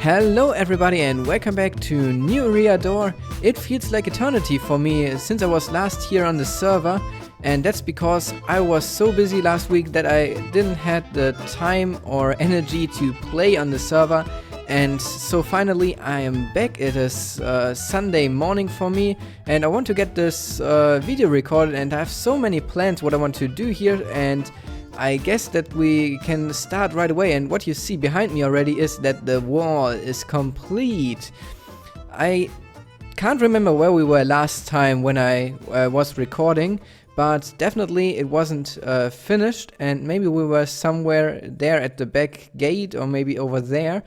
Hello everybody and welcome back to new Eriador. It feels like eternity for me since I was last here on the server, and that's because I was so busy last week that I didn't have the time or energy to play on the server. And so finally I am back. It is Sunday morning for me and I want to get this video recorded, and I have so many plans what I want to do here, and I guess that we can start right away. And what you see behind me already is that the wall is complete. I can't remember where we were last time when I was recording, but definitely it wasn't finished, and maybe we were somewhere there at the back gate or maybe over there.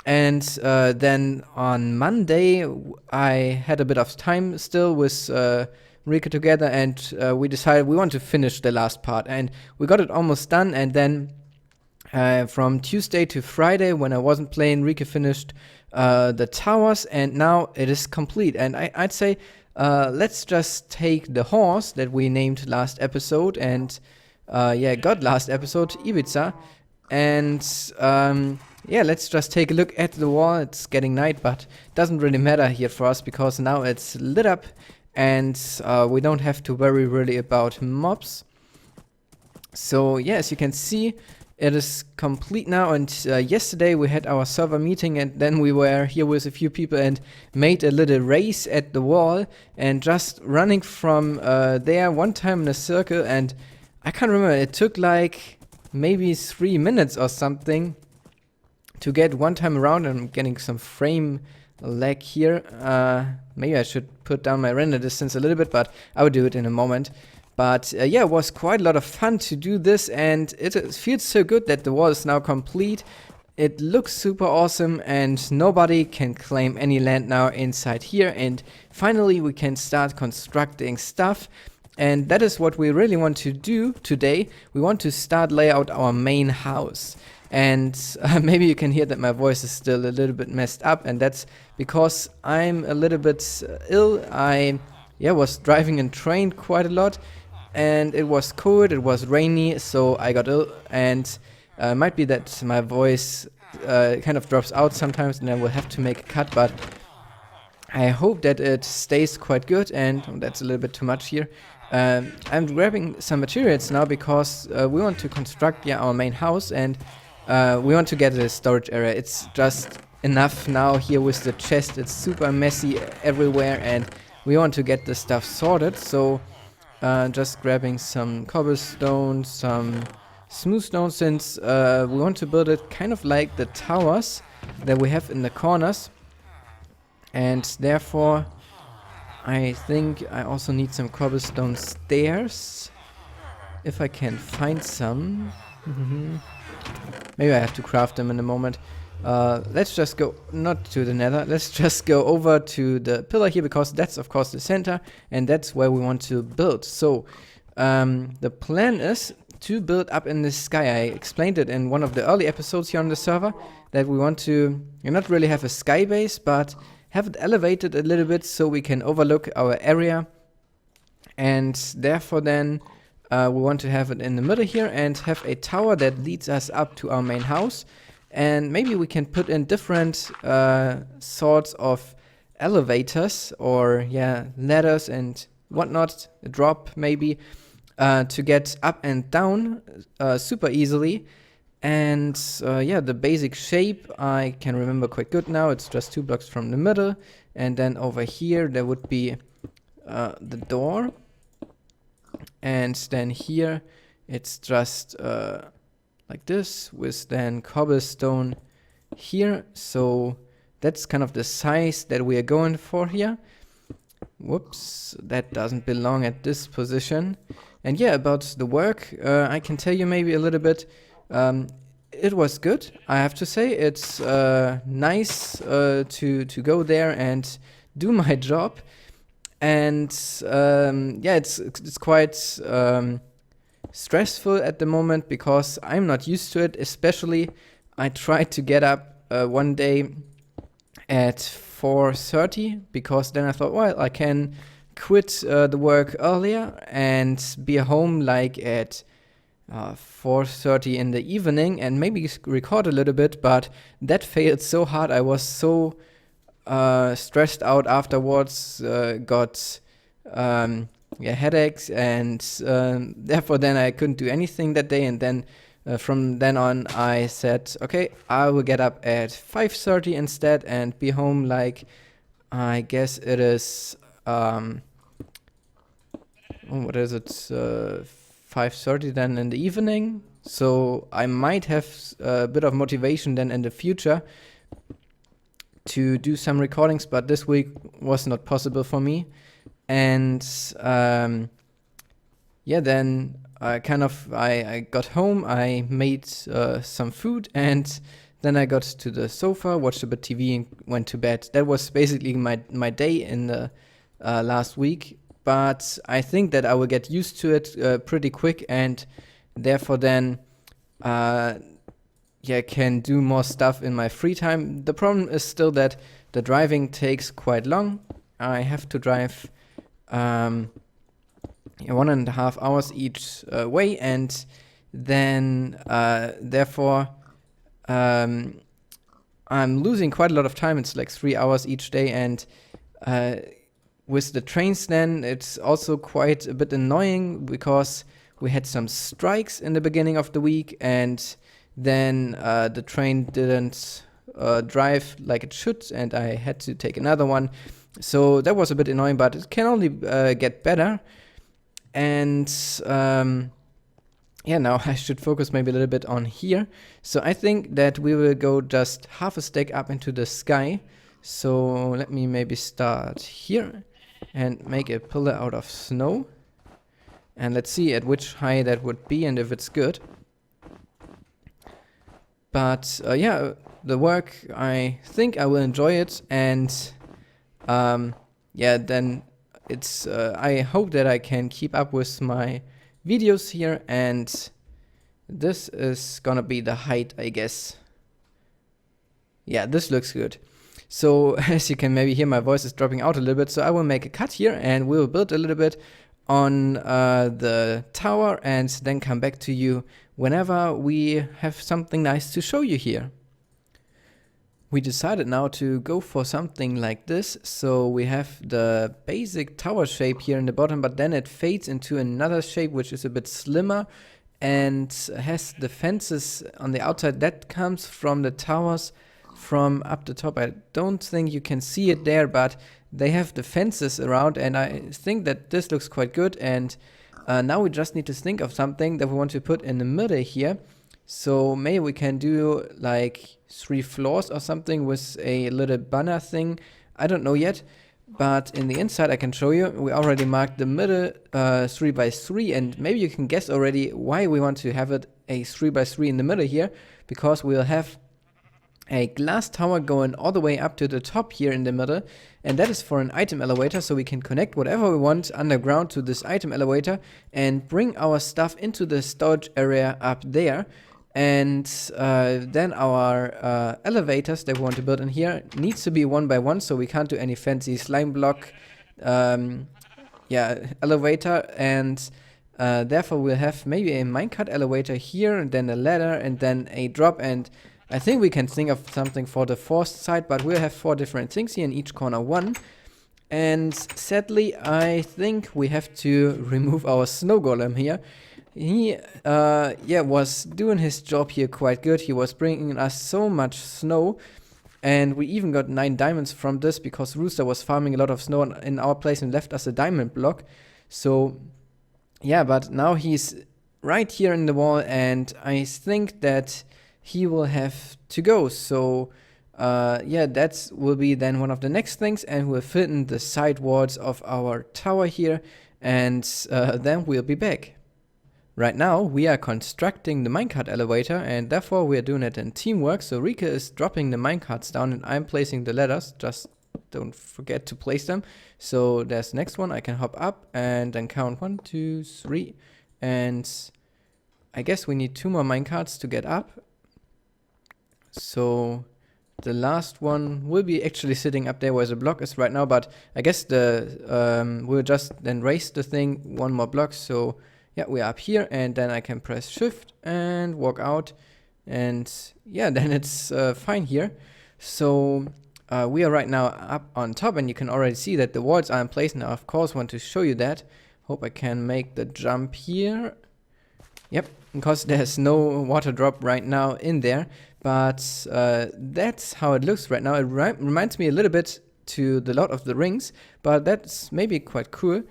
And then on Monday I had a bit of time still with Rika together, and we decided we want to finish the last part, and we got it almost done. And then from Tuesday to Friday when I wasn't playing, Rika finished the towers, and now it is complete. And I'd say let's just take the horse that we named last episode and got last episode, Ibiza, and yeah, let's just take a look at the wall. It's getting night, but doesn't really matter here for us because now it's lit up, and we don't have to worry really about mobs. So yeah, as you can see, it is complete now. And yesterday we had our server meeting, and then we were here with a few people and made a little race at the wall, and just running from there one time in a circle, and I can't remember, it took like maybe 3 minutes or something to get one time around. I'm getting some frame lag here. Maybe I should put down my render distance a little bit, but I will do it in a moment. But yeah, it was quite a lot of fun to do this, and it feels so good that the wall is now complete. It looks super awesome, and nobody can claim any land now inside here. And finally we can start constructing stuff, and that is what we really want to do today. We want to start lay out our main house. And maybe you can hear that my voice is still a little bit messed up, and that's because I'm a little bit ill. I was driving in train quite a lot, and it was cold, it was rainy, so I got ill, and it might be that my voice kind of drops out sometimes and I will have to make a cut, but I hope that it stays quite good. And that's a little bit too much here. I'm grabbing some materials now because we want to construct our main house, and we want to get a storage area. It's just enough now here with the chest. It's super messy everywhere, and we want to get the stuff sorted. So just grabbing some cobblestone, some smooth stone, since we want to build it kind of like the towers that we have in the corners. And therefore I think I also need some cobblestone stairs, if I can find some. Maybe I have to craft them in a moment. Let's just go, not to the nether, let's just go over to the pillar here, because that's of course the center, and that's where we want to build. So the plan is to build up in the sky. I explained it in one of the early episodes here on the server, that we want to not really have a sky base, but have it elevated a little bit so we can overlook our area. And therefore then we want to have it in the middle here and have a tower that leads us up to our main house. And maybe we can put in different sorts of elevators or ladders and whatnot, a drop maybe, to get up and down super easily. And the basic shape I can remember quite good now. It's just 2 blocks from the middle, and then over here there would be the door. And then here it's just like this, with then cobblestone here. So that's kind of the size that we are going for here. Whoops, that doesn't belong at this position. And yeah, about the work, I can tell you maybe a little bit. It was good, I have to say. It's nice to go there and do my job. And it's quite stressful at the moment because I'm not used to it. Especially I tried to get up one day at 4:30, because then I thought, well, I can quit the work earlier and be home like at 4:30 in the evening and maybe record a little bit, but that failed so hard. I was so stressed out afterwards, got headaches, and therefore then I couldn't do anything that day. And then from then on I said, okay, I will get up at 5:30 instead and be home like, I guess it is what is it, 5:30 then in the evening. So I might have a bit of motivation then in the future to do some recordings, but this week was not possible for me. And then I got home, I made some food, and then I got to the sofa, watched a bit TV, and went to bed. That was basically my day in the last week. But I think that I will get used to it pretty quick, and therefore then can do more stuff in my free time. The problem is still that the driving takes quite long. I have to drive 1.5 hours each way, and then therefore I'm losing quite a lot of time. It's like 3 hours each day, and with the trains then it's also quite a bit annoying because we had some strikes in the beginning of the week, and then the train didn't drive like it should, and I had to take another one. So that was a bit annoying, but it can only get better. And now I should focus maybe a little bit on here. So I think that we will go just half a stack up into the sky. So let me maybe start here and make a pillar out of snow. And let's see at which height that would be and if it's good. But the work, I think I will enjoy it. And then it's I hope that I can keep up with my videos here, and this is gonna be the height, I guess. Yeah, this looks good. So as you can maybe hear, my voice is dropping out a little bit, so I will make a cut here and we'll build a little bit on the tower, and then come back to you whenever we have something nice to show you here. We decided now to go for something like this. So we have the basic tower shape here in the bottom, but then it fades into another shape which is a bit slimmer and has the fences on the outside. That comes from the towers from up the top. I don't think you can see it there, but they have the fences around, and I think that this looks quite good. And now we just need to think of something that we want to put in the middle here. So maybe we can do like 3 floors or something with a little banner thing. I don't know yet, but in the inside I can show you. We already marked the middle 3 by 3, and maybe you can guess already why we want to have it a 3 by 3 in the middle here, because we'll have a glass tower going all the way up to the top here in the middle, and that is for an item elevator, so we can connect whatever we want underground to this item elevator and bring our stuff into the storage area up there. And then our elevators that we want to build in here needs to be 1 by 1, so we can't do any fancy slime block elevator, and therefore we'll have maybe a minecart elevator here, and then a ladder, and then a drop. And I think we can think of something for the 4th side, but we'll have 4 different things here, in each corner 1. And sadly, I think we have to remove our snow golem here. He was doing his job here quite good. He was bringing us so much snow, and we even got 9 diamonds from this because Rooster was farming a lot of snow in our place and left us a diamond block. So yeah, but now he's right here in the wall, and I think that he will have to go. So that will be then one of the next things, and we'll fit in the side walls of our tower here, and then we'll be back. Right now we are constructing the minecart elevator, and therefore we are doing it in teamwork. So Rika is dropping the minecarts down and I'm placing the ladders. Just don't forget to place them. So there's the next one. I can hop up and then count 1, 2, 3, and I guess we need 2 more minecarts to get up. So the last one will be actually sitting up there where the block is right now, but I guess we'll just then raise the thing 1 more block. So yeah, we're up here, and then I can press shift and walk out, and yeah, then it's fine here. So we are right now up on top, and you can already see that the walls are in place. Now, of course, want to show you that. Hope I can make the jump here. Yep, because there's no water drop right now in there, but that's how it looks right now. It reminds me a little bit to the Lord of the Rings, but that's maybe quite cool.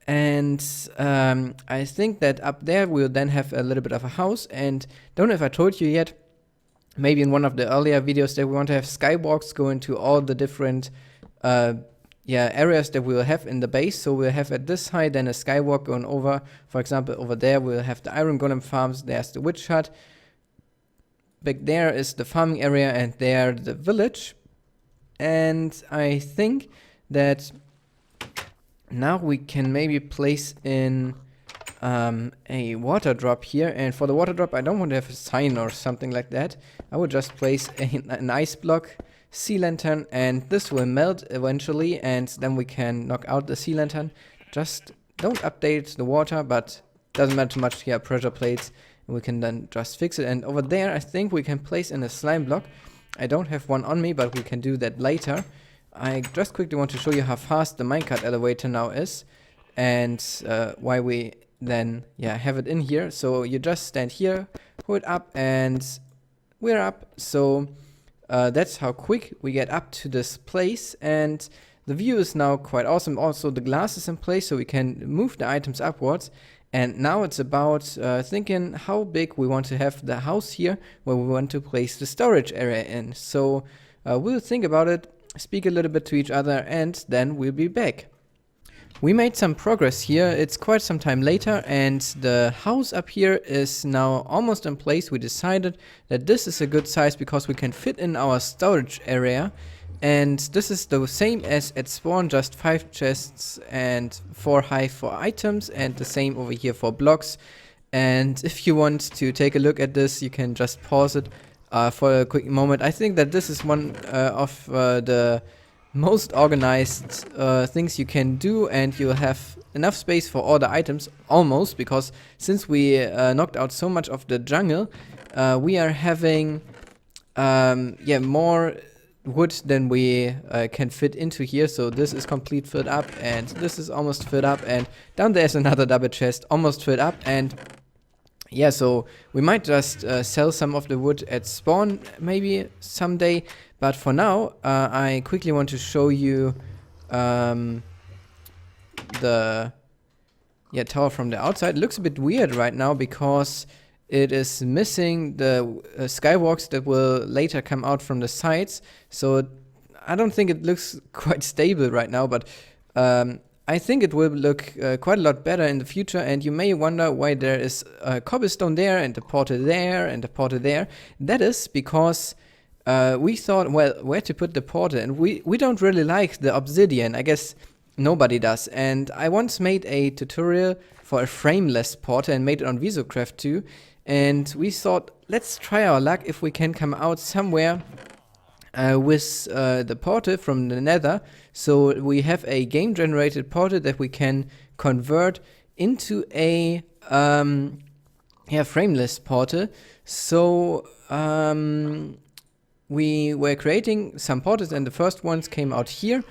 And I think that up there we'll then have a little bit of a house, and don't know if I told you yet, maybe in one of the earlier videos, that we want to have skywalks going to all the different areas that we'll have in the base. So we'll have at this height then a skywalk going over. For example, over there we'll have the iron golem farms, there's the witch hut, back there is the farming area, and there the village. And I think that now we can maybe place in a water drop here, and for the water drop I don't want to have a sign or something like that. I would just place an ice block, sea lantern, and this will melt eventually, and then we can knock out the sea lantern. Just don't update the water, but doesn't matter too much here, pressure plates, and we can then just fix it. And over there I think we can place in a slime block. I don't have one on me, but we can do that later. I just quickly want to show you how fast the minecart elevator now is, and why we then have it in here. So you just stand here, hold up, and we're up. So that's how quick we get up to this place, and the view is now quite awesome. Also the glass is in place, so we can move the items upwards. And now it's about thinking how big we want to have the house here, where we want to place the storage area in. So we'll think about it, speak a little bit to each other, and then we'll be back. We made some progress here. It's quite some time later, and the house up here is now almost in place. We decided that this is a good size because we can fit in our storage area. And this is the same as at spawn, just 5 chests and 4 high for items, and the same over here for blocks. And if you want to take a look at this, you can just pause it for a quick moment. I think that this is one of the most organized things you can do, and you'll have enough space for all the items, almost, because since we knocked out so much of the jungle, we are having more wood than we can fit into here. So this is complete filled up, and this is almost filled up, and down there's another double chest almost filled up. And yeah, so we might just sell some of the wood at spawn maybe someday, but for now I quickly want to show you the tower from the outside. It looks a bit weird right now because it is missing the skywalks that will later come out from the sides. So I don't think it looks quite stable right now, but I think it will look quite a lot better in the future. And you may wonder why there is a cobblestone there and a portal there and a portal there. That is because we thought, well, where to put the portal, and we don't really like the obsidian. I guess nobody does. And I once made a tutorial for a frameless portal and made it on Visocraft too. And we thought, let's try our luck if we can come out somewhere with the portal from the nether. So we have a game generated portal that we can convert into a frameless portal. So we were creating some portals, and the first ones came out here,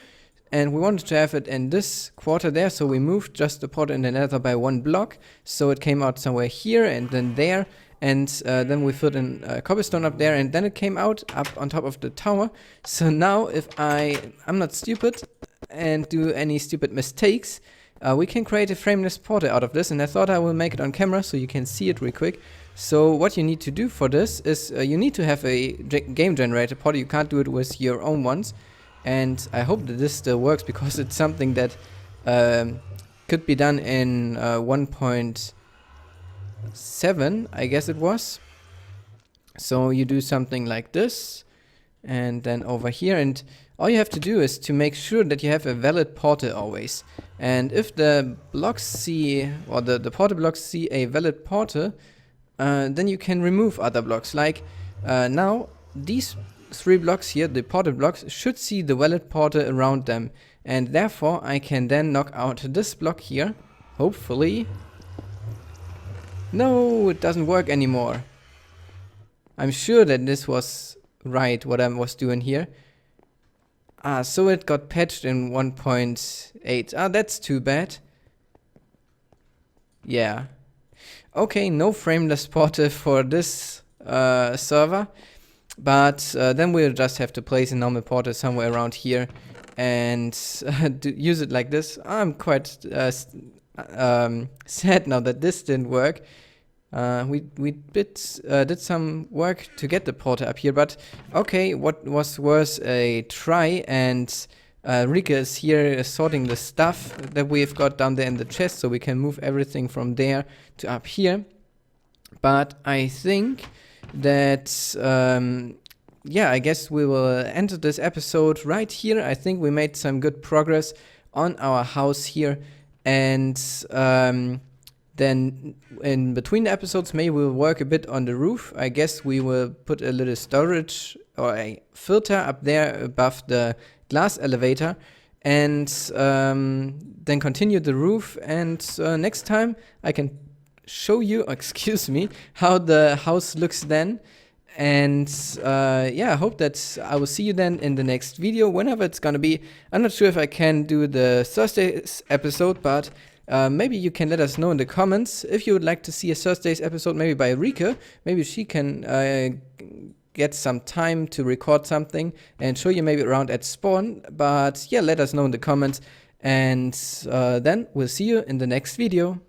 and we wanted to have it in this quarter there, so we moved just the portal in the nether by 1 block, so it came out somewhere here and then there, and then we filled in cobblestone up there, and then it came out up on top of the tower. So now if I'm not stupid and do any stupid mistakes, we can create a frameless portal out of this, and I thought I will make it on camera so you can see it real quick. So what you need to do for this is you need to have a game generator portal. You can't do it with your own ones. And I hope that this still works, because it's something that could be done in 1.7, I guess it was. So you do something like this, and then over here, and all you have to do is to make sure that you have a valid portal always. And if the blocks see, or the portal blocks see a valid portal, then you can remove other blocks. Like now, these 3 blocks here, the portal blocks, should see the valid portal around them, and therefore I can then knock out this block here, hopefully, No, it doesn't work anymore. I'm sure that this was right, what I was doing here. Ah, so it got patched in 1.8. Ah, that's too bad. Yeah. Okay, no frameless portal for this server. But then we'll just have to place a normal portal somewhere around here and use it like this. I'm quite sad now that this didn't work. We did some work to get the portal up here, but okay, what was worth a try, and Rika is here sorting the stuff that we've got down there in the chest, so we can move everything from there to up here. But I think that, yeah, I guess we will end this episode right here. I think we made some good progress on our house here, and then in between the episodes, maybe we'll work a bit on the roof. I guess we will put a little storage or a filter up there above the glass elevator, and then continue the roof. And next time I can show you, excuse me, how the house looks then. And yeah, I hope that I will see you then in the next video, whenever it's gonna be. I'm not sure if I can do the Thursday's episode, but maybe you can let us know in the comments if you would like to see a Thursday's episode, maybe by Rika. Maybe she can get some time to record something and show you maybe around at spawn. But yeah, let us know in the comments, and then we'll see you in the next video.